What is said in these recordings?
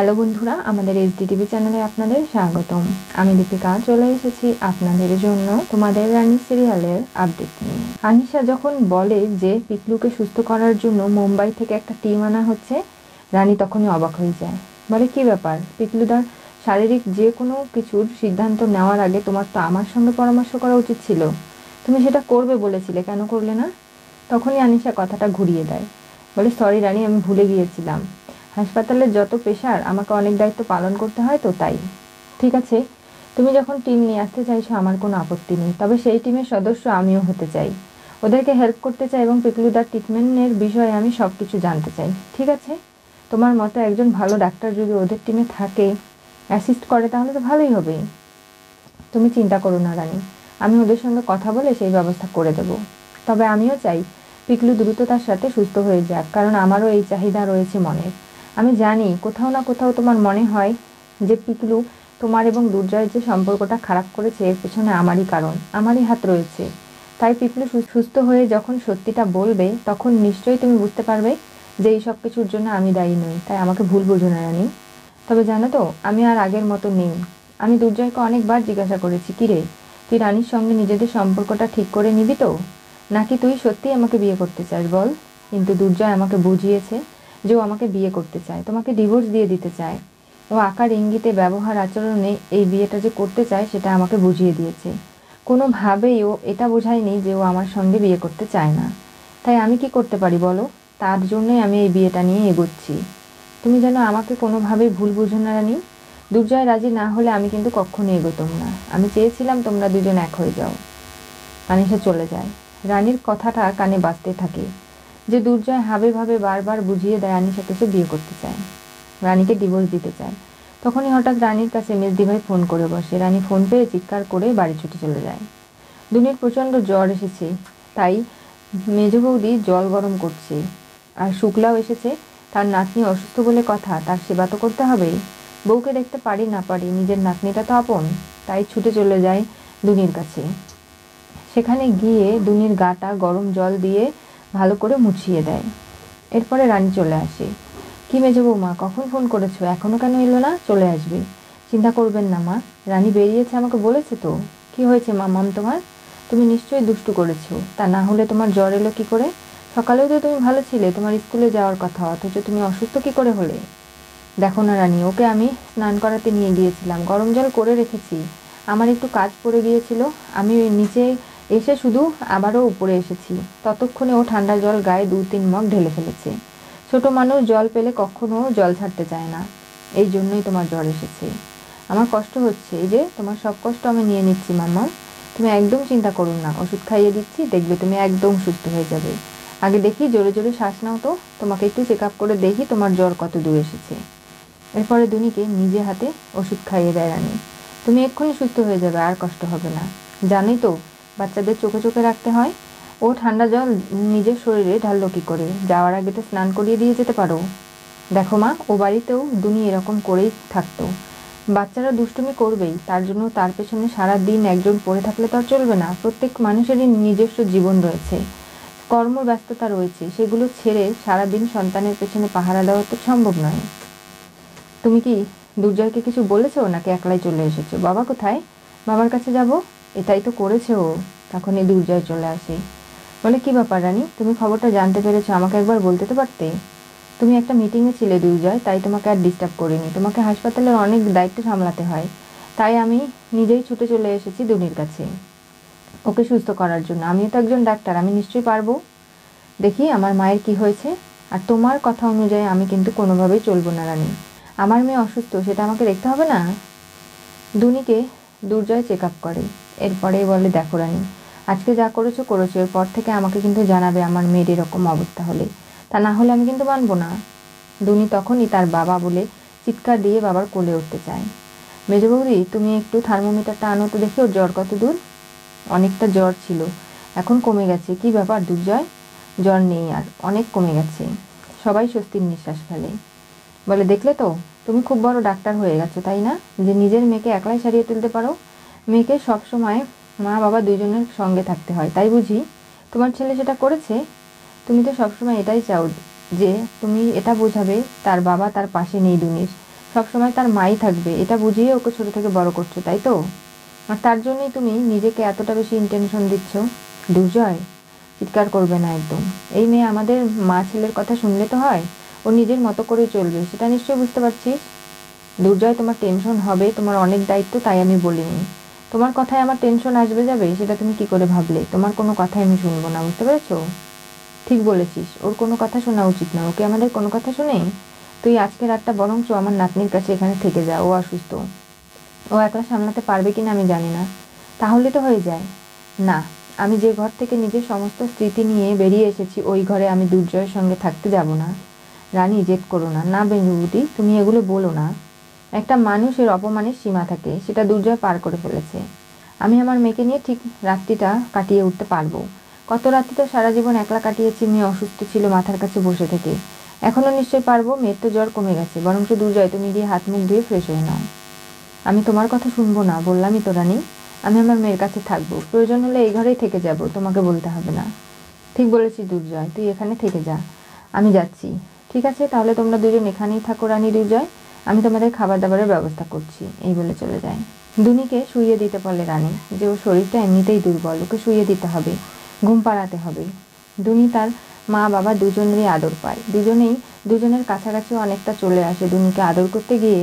Hello বন্ধুরা, আমাদের HD চ্যানেলে আপনাদের স্বাগতম। আমি দীপিকা চলে এসেছি আপনাদের জন্য তোমাদের রানী সিরিয়ালের আপডেট নিয়ে। আনিশা যখন বলে যে পিকলুকে সুস্থ করার জন্য মুম্বাই থেকে একটা টিম আনা হচ্ছে, রানী তখনই অবাক হয়ে যায়। বলে, কি ব্যাপার? পিকলুদার শারীরিক যে কোনো কিছুর সিদ্ধান্ত নেওয়ার আগে তোমার তো আমার সঙ্গে পরামর্শ করা উচিত ছিল। তুমি সেটা করবে বলেছিলে, কেন করলে না? তখনই আনিশা কথাটা ঘুরিয়ে দেয়। বলে, সরি রানী, আমি ভুলে গিয়েছিলাম। হাসপাতালের যত পেশার আমাকে অনেক দায়িত্ব পালন করতে হয়, তো তাই। ঠিক আছে, তুমি যখন টিম নিয়ে আসতে চাইছো আমার কোনো আপত্তি নেই, তবে সেই টিমের সদস্য আমিও হতে চাই। ওদেরকে হেল্প করতে চাই এবং পিকলুদার ট্রিটমেন্টের বিষয়ে আমি সব কিছু জানতে চাই। ঠিক আছে, তোমার মতো একজন ভালো ডাক্তার যদি ওদের টিমে থাকে, অ্যাসিস্ট করে, তাহলে তো ভালোই হবে। তুমি চিন্তা করো না রানী, আমি ওদের সঙ্গে কথা বলে সেই ব্যবস্থা করে দেব। তবে আমিও চাই পিকলু দ্রুততার সাথে সুস্থ হয়ে যাক, কারণ আমারও এই চাহিদা রয়েছে মনের। আমি জানি কোথাও না কোথাও তোমার মনে হয় যে পিকলু তোমার এবং দুর্জয়ের যে সম্পর্কটা খারাপ করেছে, এর পেছনে আমারই কারণ, আমারই হাত রয়েছে। তাই পিকলু সুস্থ হয়ে যখন সত্যিটা বলবে, তখন নিশ্চয়ই তুমি বুঝতে পারবে যে এই সব কিছুর জন্য আমি দায়ী নই। তাই আমাকে ভুল বোঝো না রানী। তবে জানো তো, আমি আর আগের মতো নেই। আমি দুর্জয়কে অনেকবার জিজ্ঞাসা করেছি, কিরে, তুই রানীর সঙ্গে নিজেদের সম্পর্কটা ঠিক করে নিবি তো, নাকি তুই সত্যিই আমাকে বিয়ে করতে চাস বল? কিন্তু দুর্জয় আমাকে বুঝিয়েছে যে ও আমাকে বিয়ে করতে চায়, তোমাকে ডিভোর্স দিয়ে দিতে চায়। ও আকার ইঙ্গিতে ব্যবহার আচরণে এই বিয়েটা যে করতে চায় সেটা আমাকে বুঝিয়ে দিয়েছে। কোনোভাবেই ও এটা বোঝায়নি যে ও আমার সঙ্গে বিয়ে করতে চায় না। তাই আমি কি করতে পারি বলো? তার জন্যই আমি এই বিয়েটা নিয়ে এগোচ্ছি। তুমি যেন আমাকে কোনোভাবেই ভুল বুঝো না রানী। দুর্জয় রাজি না হলে আমি কিন্তু কখনো এগোতাম না। আমি চেয়েছিলাম তোমরা দুজন এক হয়ে যাও। আনিশা চলে যায়। রানীর কথাটা কানে বাজতে থাকে যে দুর্জয় হাবে ভাবে বারবার বুঝিয়ে দেয় আনিশাকে সে বিয়ে করতে চায়, রানীকে ডিভোর্স দিতে চায়। তখনই হঠাৎ রানীর কাছে মেজদি ভাই ফোন করে বসে। রানী ফোন পেয়ে চিৎকার করে বাড়ি ছুটে চলে যায়। দুনির প্রচণ্ড জ্বর এসেছে, তাই মেজ বৌদি জল গরম করছে। আর শুক্লাও এসেছে, তার নাতনি অসুস্থ বলে কথা, তার সেবা তো করতে হবেই। বউকে দেখতে পারি না পারি, নিজের নাতনিটা তো আপন। তাই ছুটে চলে যায় দুনির কাছে। সেখানে গিয়ে দুনির গাটা গরম জল দিয়ে ভালো করে মুছিয়ে দেয়। এরপরে রানী চলে আসে। কি মেজো বৌমা, কখন ফোন করেছো? এখনো কেন এলো না? চলে আসবে। চিন্তা করবেন না মা, রানী বেরিয়েছে, আমাকে বলেছে তো। কি হয়েছে মামাম তোমার? তুমি নিশ্চয়ই দুষ্টু করেছো, তা না হলে তোমার জ্বর এলো কি করে? সকালেও তো তুমি ভালো ছিলে, তোমার স্কুলে যাওয়ার কথা, অথচ তুমি অসুস্থ কি করে হলে? দেখো না রানী, ওকে আমি স্নান করাতে নিয়ে গিয়েছিলাম, গরম জল করে রেখেছি। আমার একটু কাজ পড়ে গিয়েছিল, আমি ওই নিচে এসে শুধু আবারও উপরে এসেছি। ততক্ষণে ও ঠান্ডা জল গায়ে 2-3 মগ ঢেলে ফেলেছে। ছোট মানুষ জল পেলে কখনো জল ছাড়তে চায় না। এই জন্যই তোমার জ্বর এসেছে। আমার কষ্ট হচ্ছে, এই যে তোমার সব কষ্ট আমি নিয়ে নিচ্ছি মাম্মা। তুমি একদম চিন্তা করো না, ওষুধ খাইয়ে দিচ্ছি, দেখবে তুমি একদম সুস্থ হয়ে যাবে। আগে দেখি, জোরে জোরে শ্বাস নাও তো, তোমাকে একটু চেক আপ করে দেখি তোমার জ্বর কত দূর এসেছে। এরপরে দুনিকে নিজে হাতে ওষুধ খাইয়ে দেয় রানী। তুমি এক্ষুনি সুস্থ হয়ে যাবে, আর কষ্ট হবে না। জানোই তো, বাচ্চাদের চোখে চোখে রাখতে হয়। ও ঠান্ডা জল নিজের শরীরে ঢাললো কি করে? যাওয়ার আগে তো স্নান করিয়ে দিয়ে যেতে পারো। দেখো মা, ও বাড়িতেও দুনি এরকম করেই থাকতো। বাচ্চারা দুষ্টুমি করবেই, তার জন্য তার পেছনে সারা দিন একজন পড়ে থাকলে তো আর চলবে না। প্রত্যেক মানুষেরই নিজস্ব জীবন রয়েছে, কর্মব্যস্ততা রয়েছে, সেগুলো ছেড়ে সারাদিন সন্তানের পেছনে পাহারা দেওয়া তো সম্ভব নয়। তুমি কি দুর্জয়কে কিছু বলেছো, নাকি একলাই চলে এসেছো? বাবা কোথায়? বাবার কাছে যাব। এটাই তো করেছে ও। তখনই দুর্জয় চলে আসে। বলে, কি ব্যাপার রানী, তুমি খবরটা জানতে পেরেছো? আমাকে একবার বলতে তো পারতে। তুমি একটা মিটিংয়ে ছিলে দুর্জয়, তাই তোমাকে আর ডিস্টার্ব করিনি। তোমাকে হাসপাতালের অনেক দায়িত্ব সামলাতে হয়, তাই আমি নিজেই ছুটে চলে এসেছি দুনির কাছে ওকে সুস্থ করার জন্য। আমিও তো একজন ডাক্তার, আমি নিশ্চয়ই পারবো। দেখি আমার মায়ের কি হয়েছে। আর তোমার কথা অনুযায়ী আমি কিন্তু কোনোভাবেই চলবো না রানী। আমার মেয়ে অসুস্থ, সেটা আমাকে দেখতে হবে না? দুনিকে দুর্জয় চেক আপ করে। এরপরেই বলে, দেখো রানী, আজকে যা করেছো করেছো, এরপর থেকে আমাকে কিন্তু জানাবে আমার মেয়ের এরকম অবস্থা হলে। তা না হলে আমি কিন্তু মানবো না। দুনি তখনই তার বাবা বলে চিৎকার দিয়ে বাবার কোলে উঠতে চায়। মেজ বৌদি, তুমি একটু থার্মোমিটারটা আনো তো, দেখি ওর জ্বর কত দূর। অনেকটা জ্বর ছিল, এখন কমে গেছে। কি ব্যাপার দুর্জয়? জ্বর নেই আর, অনেক কমে গেছে। সবাই স্বস্তির নিঃশ্বাস ফেলে। বলে, দেখলে তো, তুমি খুব বড় ডাক্তার হয়ে গেছো, তাই না? যে নিজের মেয়েকে একলাই সারিয়ে তুলতে পারো। মেয়েকে সবসময় মা বাবা দুজনের সঙ্গে থাকতে হয়, তাই বুঝি তোমার ছেলে সেটা করেছে? তুমি তো সবসময় এটাই চাও যে তুমি এটা বোঝাবে তার বাবা তার পাশে নেই দুনির, সবসময় তার মাই থাকবে, এটা বুঝিয়ে ওকে ছোট থেকে বড় করছো, তাই তো? আর তার জন্যই তুমি নিজেকে এতটা বেশি ইন্টেনশন দিচ্ছ। দুর্জয়, চিৎকার করবে না একদম। এই মেয়ে আমাদের মা ছেলের কথা শুনলে তো হয়, ও নিজের মতো করে চলবে, সেটা নিশ্চয়ই বুঝতে পারছিস। দুর্জয়, তোমার টেনশন হবে, তোমার অনেক দায়িত্ব, তাই আমি বলিনি। তোমার কথায় আমার টেনশন আসবে যাবে সেটা তুমি কি করে ভাবলে? তোমার কোনো কথাই আমি শুনবো না, বুঝতে পেরেছো? ঠিক বলেছিস, ওর কোনো কথা শোনা উচিত না, ওকে আমাদের কোনো কথা শুনেই। তুই আজকে রাতটা বরঞ্চ আমার নাতনির কাছে এখানে থেকে যা, ও অসুস্থ, ও একলা সামলাতে পারবে কিনা আমি জানি না। তাহলে তো হয়ে যায়। না, আমি যে ঘর থেকে নিজের সমস্ত স্মৃতি নিয়ে বেরিয়ে এসেছি ওই ঘরে আমি দুর্জয়ের সঙ্গে থাকতে যাব না। রানী, জেদ করো না। না বেঞ্জুবতী, তুমি এগুলো বলো না। একটা মানুষের অপমানের সীমা থাকে, সেটা দুর্জয় পার করে ফেলেছে। আমি আমার মেয়েকে নিয়ে ঠিক রাত্রিটা কাটিয়ে উঠতে পারবো। কত রাত্রি তো সারা জীবন একলা কাটিয়েছি, মেয়ে অসুস্থ ছিল মাথার কাছে বসে থেকে। এখনো নিশ্চয়ই পারবো, মেয়ের তো জ্বর কমে গেছে। বরঞ্চ দুর্জয়, তুমি গিয়ে হাত মুখ ধুয়ে ফ্রেশ হয়ে নাও। আমি তোমার কথা শুনবো না, বললামই তো রানী। আমি আমার মেয়ের কাছে থাকবো, প্রয়োজন হলে এই ঘরেই থেকে যাব, তোমাকে বলতে হবে না। ঠিক বলেছিস দুর্জয়, তুই এখানে থেকে যা, আমি যাচ্ছি। ঠিক আছে, তাহলে তোমরা দুজন এখানেই থাকো রানী। দুর্জয়, আমি তোমাদের খাবার দাবারের ব্যবস্থা করছি, এই বলে চলে যায়। দুনিকে শুইয়ে দিতে বলে রানী, যে ওর শরীরটা এমনিতেই দুর্বল, ওকে শুইয়ে দিতে হবে, ঘুম পাড়াতে হবে। দুনি তার মা বাবা দুজনেরই আদর পায়, দুজনের কাছাকাছি অনেকটা চলে আসে। দুনিকে আদর করতে গিয়ে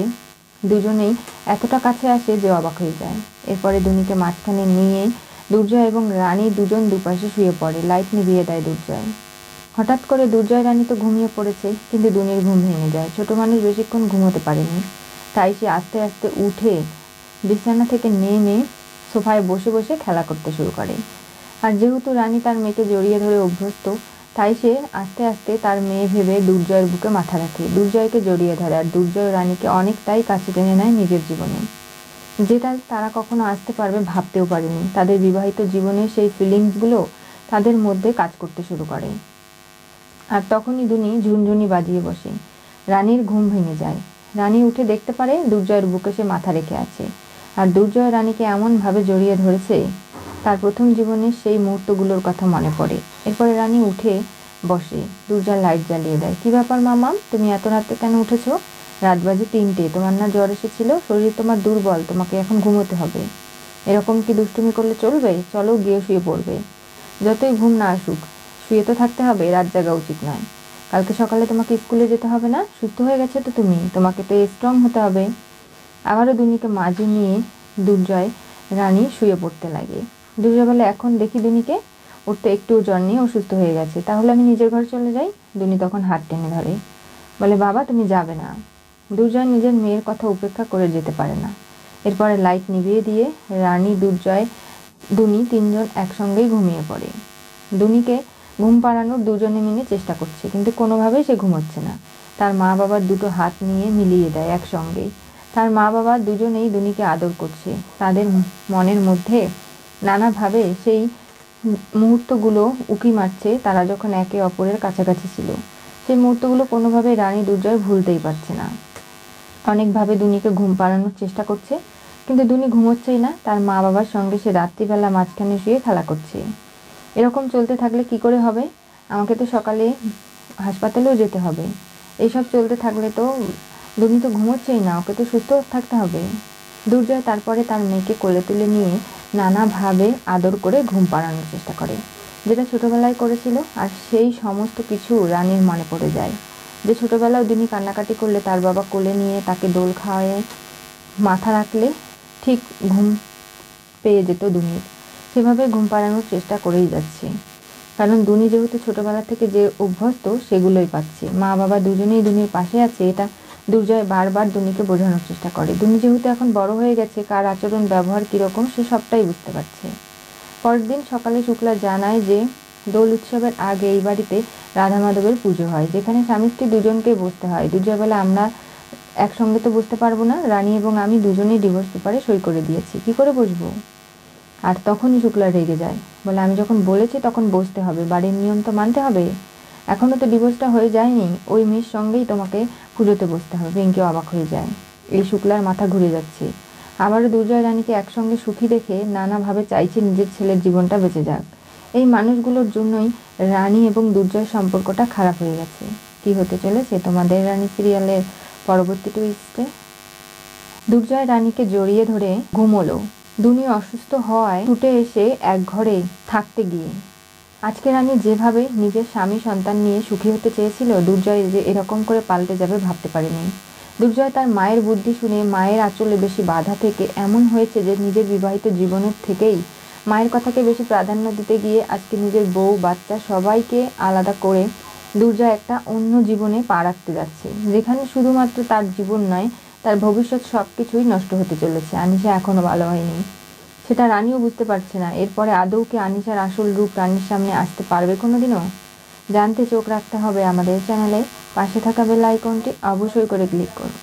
দুজনেই এতটা কাছে আসে যে অবাক হয়ে যায়। এরপরে দুনিকে মাঝখানে নিয়ে দুর্জয় এবং রানী দুজন দুপাশে শুয়ে পড়ে, লাইট নিভিয়ে দেয় দুর্জয়। হঠাৎ করে দুর্জয় রানী তো ঘুমিয়ে পড়েছে, কিন্তু দুনির ঘুম ভেঙে যায়। ছোট মানুষ বেশিক্ষণ ঘুমোতে পারেনি, তাই সে আস্তে আস্তে উঠে বিছানা থেকে নেমে সোফায় বসে বসে খেলা করতে শুরু করে। আর যেহেতু রানী তার মেয়েকে জড়িয়ে ধরে অভ্যস্ত, তাই সে আস্তে আস্তে তার মেয়ে ভেবে দুর্জয়ের বুকে মাথা রাখে, দুর্জয়কে জড়িয়ে ধরে। আর দুর্জয় রানীকে অনেকটাই কাছে টেনে নেয় নিজের জীবনে, যেটা তারা কখনো আসতে পারবে ভাবতেও পারেনি। তাদের বিবাহিত জীবনের সেই ফিলিংসগুলো তাদের মধ্যে কাজ করতে শুরু করে। আর তখনই দুনি ঝুনঝুনি বাজিয়ে বসে। রানীর ঘুম ভেঙে যায়। রানী উঠে দেখতে পারে দুর্জয়ের বুকে সে মাথা রেখে আছে, আর দুর্জয় রানীকে এমনভাবে জড়িয়ে ধরেছে, তার প্রথম জীবনের সেই মুহূর্তগুলোর কথা মনে পড়ে। এরপরে রানী উঠে বসে, দুর্জয় লাইট জ্বালিয়ে দেয়। কি ব্যাপার মামাম, তুমি এত রাতে কেন উঠেছো? রাত বাজে 3টে, তোমার না জ্বর এসেছিল? শরীর তোমার দুর্বল, তোমাকে এখন ঘুমোতে হবে। এরকম কি দুষ্টুমি করলে চলবে? চলো গিয়ে শুয়ে পড়বে। যতই ঘুম না আসুক, শুয়ে তো থাকতে হবে, রাত জাগা উচিত নয়। কালকে সকালে তোমাকে স্কুলে যেতে হবে না? সুস্থ হয়ে গেছে তো তুমি, তোমাকে তো স্ট্রং হতে হবে। আবারও দুনিকে মাঝে নিয়ে দুর্জয় রানী শুয়ে পড়তে লাগে। দুর্জয় বলে, এখন দেখি দুনিকে, ওর তো একটুও জ্বর নেই, অসুস্থ হয়ে গেছে, তাহলে আমি নিজের ঘরে চলে যাই। দুনি তখন হাত টেনে ধরে, বলে, বাবা তুমি যাবে না। দুর্জয় নিজের মেয়ের কথা উপেক্ষা করে যেতে পারে না। এরপরে লাইট নিভিয়ে দিয়ে রানী, দুর্জয়, দুনি তিনজন একসঙ্গেই ঘুমিয়ে পড়ে। দুনিকে ঘুম পাড়ানোর দুজনে মিলে চেষ্টা করছে, কিন্তু কোনোভাবেই সে ঘুমোচ্ছে না। তার মা বাবার দুটো হাত নিয়ে মিলিয়ে দেয় একসঙ্গেই। তার মা বাবা দুজনেই দুনিকে আদর করছে। তাদের মনের মধ্যে নানাভাবে সেই মুহূর্তগুলো উকি মারছে, তারা যখন একে অপরের কাছাকাছি ছিল। সেই মুহূর্তগুলো কোনোভাবেই রানী দুর্জয় ভুলতেই পারছে না। অনেকভাবে দুনিকে ঘুম পাড়ানোর চেষ্টা করছে, কিন্তু দুনি ঘুমোচ্ছেই না। তার মা বাবার সঙ্গে সে রাত্রিবেলা মাঝখানে শুয়ে খেলা করছে। এরকম চলতে থাকলে কি করে হবে? আমাকে তো সকালে হাসপাতালেও যেতে হবে। এইসব চলতে থাকলে তো দুনি তো ঘুমোচ্ছেই না, ওকে তো সুস্থ থাকতে হবে। দুর্জয় তারপরে তার মেয়েকে কোলে তুলে নিয়ে নানাভাবে আদর করে ঘুম পাড়ানোর চেষ্টা করে, যেটা ছোটবেলায় করেছিল। আর সেই সমস্ত কিছু রানীর মনে পড়ে যায়, যে ছোটবেলায় দুনি কান্নাকাটি করলে তার বাবা কোলে নিয়ে তাকে দোল খাওয়ায় মাথা রাখলে ঠিক ঘুম পেয়ে যেত দুনির। সেভাবে ঘুম পাড়ানোর চেষ্টা করেই যাচ্ছে, কারণ দুনি যেহেতু ছোটবেলা থেকে যে অভ্যস্ত সেগুলোই পাচ্ছে। মা বাবা দুজনেই দুনির পাশে আছে, এটা দুর্জয় বারবার দুনিকে বোঝানোর চেষ্টা করে। দুনি যেহেতু এখন বড় হয়ে গেছে, কার আচরণ ব্যবহার কীরকম সে সবটাই বুঝতে পারছে। পরের দিন সকালে শুক্লা জানায় যে দোল উৎসবের আগে এই বাড়িতে রাধা মাধবের পুজো হয়, যেখানে স্বামী স্ত্রী দুজনকেই বসতে হয়। দুর্জয় বলে, আমরা একসঙ্গে তো বুঝতে পারবো না, রানী এবং আমি দুজনেই ডিভোর্স পেপারে সই করে দিয়েছি, কি করে বসবো? আর তখনই শুক্লা রেগে যায়, বলে, আমি যখন বলেছি তখন বসতে হবে, বাড়ির নিয়ম তো মানতে হবে। এখনও তো ডিভোর্সটা হয়ে যায়নি, ওই মেয়ের সঙ্গেই তোমাকে পুজোতে বসতে হবে। পিঙ্কি অবাক হয়ে যায়, এই শুক্লার মাথা ঘুরে যাচ্ছে। আবারও দুর্জয় রানীকে একসঙ্গে সুখী দেখে নানাভাবে চাইছে নিজের ছেলের জীবনটা বেঁচে যাক। এই মানুষগুলোর জন্যই রানী এবং দুর্জয়ের সম্পর্কটা খারাপ হয়ে গেছে। কি হতে চলেছে তোমাদের রানী সিরিয়ালের পরবর্তী টুইস্টে দুর্জয় রানীকে জড়িয়ে ধরে ঘুমোলো। দুনি অসুস্থ হওয়ায় ছুটে এসে এক ঘরে থাকতে গিয়ে। আজকে রানী যেভাবে নিজের স্বামী সন্তান নিয়ে সুখী হতে চেয়েছিল, দুর্জয় যে এরকম করে পাল্টে যাবে ভাবতে পারেনি। দুর্জয় তার মায়ের বুদ্ধি শুনে মায়ের আঁচলে বেশি বাধা থেকে এমন হয়েছে যে নিজের বিবাহিত জীবনের থেকেই মায়ের কথাকে বেশি প্রাধান্য দিতে গিয়ে আজকে নিজের বউ বাচ্চা সবাইকে আলাদা করে দুর্জয় একটা অন্য জীবনে পা রাখতে যাচ্ছে, যেখানে শুধুমাত্র তার জীবন নয়, তার ভবিষ্যৎ সবকিছুই নষ্ট হতে চলেছে। আনিশা এখনো ভালো হয়নি, সেটা রানীও বুঝতে পারছে না। এরপরে আদৌ কি আনিশার আসল রূপ রানীর সামনে আসতে পারবে কোনোদিনও? জানতে চোখ রাখতে হবে আমাদের চ্যানেলে। পাশে থাকা বেল আইকনটি অবশ্যই করে ক্লিক করুন।